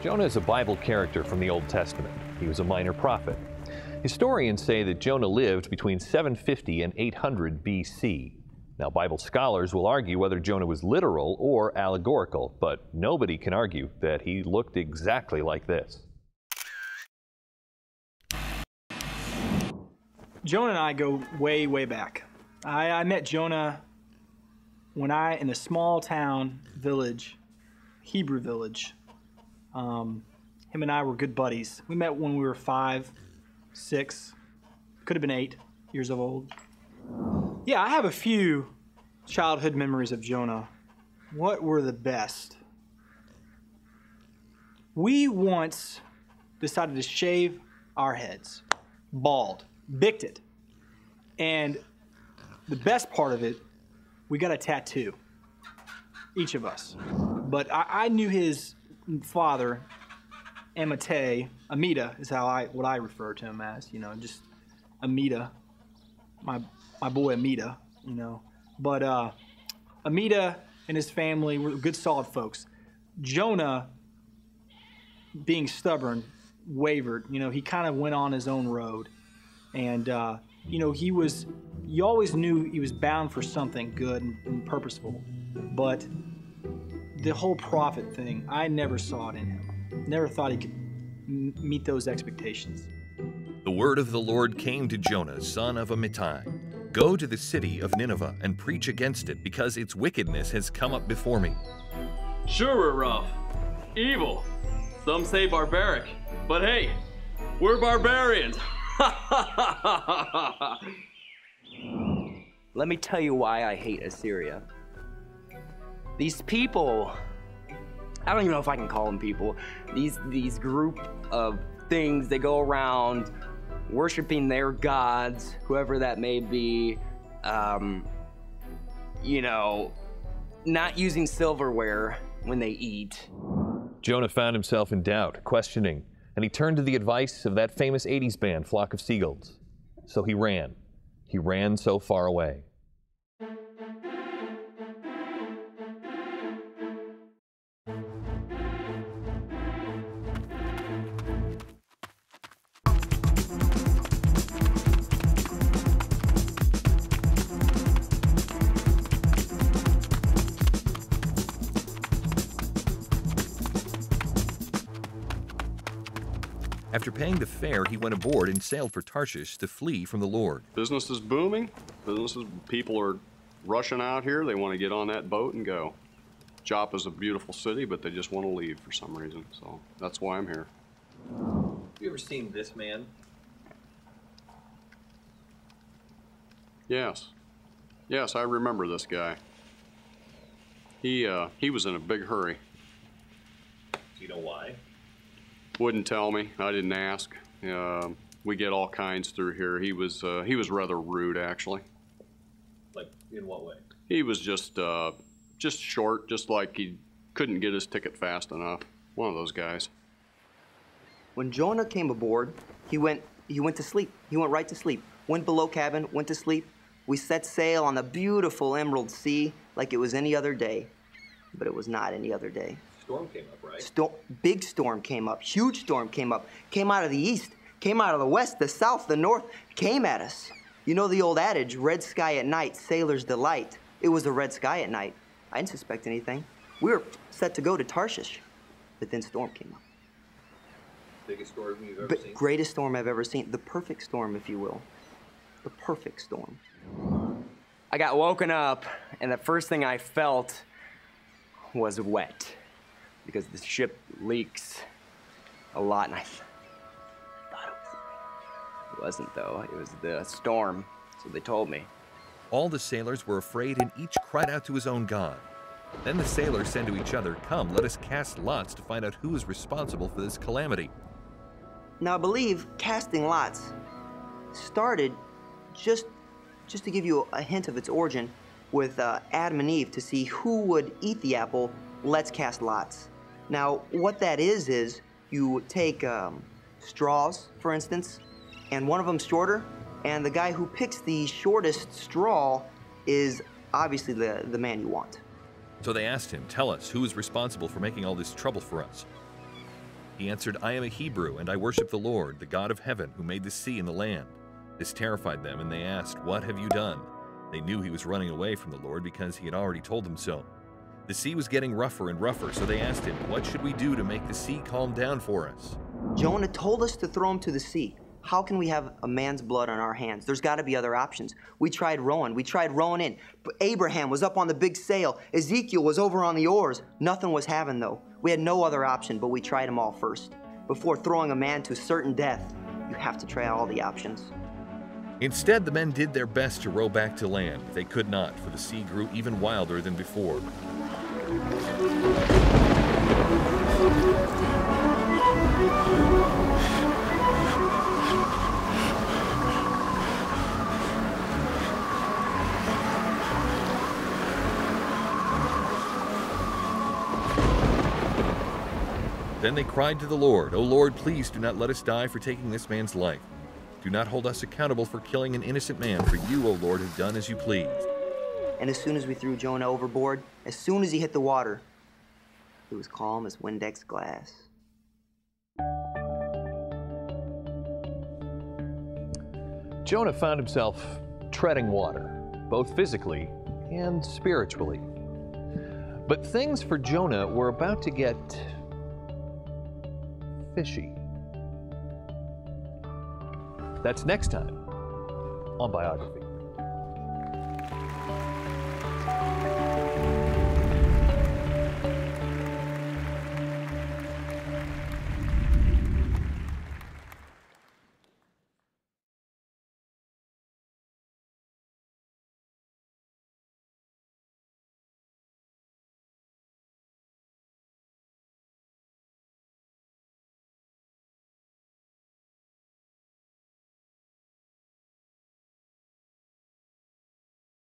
Jonah is a Bible character from the Old Testament. He was a minor prophet. Historians say that Jonah lived between 750 and 800 BC. Now, Bible scholars will argue whether Jonah was literal or allegorical, but nobody can argue that he looked exactly like this. Jonah and I go way, way back. I met Jonah when in a small town village, Hebrew village. Him and I were good buddies. We met when we were 5, 6, could have been 8 years old. Yeah, I have a few childhood memories of Jonah. What were the best? We once decided to shave our heads, bald, bicked it. And the best part of it, we got a tattoo, each of us. But I knew his father, Amita is what I refer to him as, you know, just Amita, my boy Amita, you know. But Amita and his family were good, solid folks. Jonah, being stubborn, wavered. You know, he kind of went on his own road. And, you know, you always knew he was bound for something good and purposeful. But the whole prophet thing, I never saw it in him. Never thought he could meet those expectations. The word of the Lord came to Jonah, son of Amittai. Go to the city of Nineveh and preach against it, because its wickedness has come up before me. Sure, we're rough, evil, some say barbaric, but hey, we're barbarians. Let me tell you why I hate Assyria. These people, I don't even know if I can call them people, these group of things, they go around worshiping their gods, whoever that may be, you know, not using silverware when they eat. Jonah found himself in doubt, questioning, and he turned to the advice of that famous 80s band, Flock of Seagulls. So he ran. He ran so far away. After paying the fare, he went aboard and sailed for Tarshish to flee from the Lord. Business is booming. People are rushing out here. They want to get on that boat and go. Joppa's a beautiful city, but they just want to leave for some reason. So that's why I'm here. Have you ever seen this man? Yes. Yes, I remember this guy. He was in a big hurry. Do you know why? Wouldn't tell me. I didn't ask. We get all kinds through here. He was rather rude, actually. Like, in what way? He was just short, just like he couldn't get his ticket fast enough. One of those guys. When Jonah came aboard, he went to sleep. He went right to sleep. Went below cabin, went to sleep. We set sail on the beautiful emerald sea like it was any other day. But it was not any other day. Storm came up, right? Big storm came up. Huge storm came up. Came out of the east. Came out of the west, the south, the north. Came at us. You know the old adage, red sky at night, sailor's delight. It was a red sky at night. I didn't suspect anything. We were set to go to Tarshish. But then storm came up. Biggest storm you've ever seen? Greatest storm I've ever seen. The perfect storm, if you will. The perfect storm. I got woken up, and the first thing I felt was wet, because the ship leaks a lot, and I thought it wasn't, though. It was the storm, so they told me. All the sailors were afraid, and each cried out to his own god. Then the sailors said to each other, "Come, let us cast lots to find out who is responsible for this calamity." Now, I believe casting lots started, just to give you a hint of its origin, with Adam and Eve to see who would eat the apple. Let's cast lots. Now, what that is you take straws, for instance, and one of them's shorter, and the guy who picks the shortest straw is obviously the man you want. So they asked him, "Tell us, who is responsible for making all this trouble for us?" He answered, I am a Hebrew, and I worship the Lord, the God of heaven, who made the sea and the land. This terrified them, and they asked, What have you done? They knew he was running away from the Lord because he had already told them so. The sea was getting rougher and rougher, so they asked him, What should we do to make the sea calm down for us? Jonah told us to throw him to the sea. How can we have a man's blood on our hands? There's got to be other options. We tried rowing. We tried rowing in. Abraham was up on the big sail. Ezekiel was over on the oars. Nothing was having, though. We had no other option, but we tried them all first. Before throwing a man to certain death, you have to try all the options. Instead, the men did their best to row back to land. They could not, for the sea grew even wilder than before. Then they cried to the Lord, O Lord, please do not let us die for taking this man's life. Do not hold us accountable for killing an innocent man, for you, O Lord, have done as you pleased. And as soon as we threw Jonah overboard, as soon as he hit the water, it was calm as Windex glass. Jonah found himself treading water, both physically and spiritually. But things for Jonah were about to get fishy. That's next time on Biography.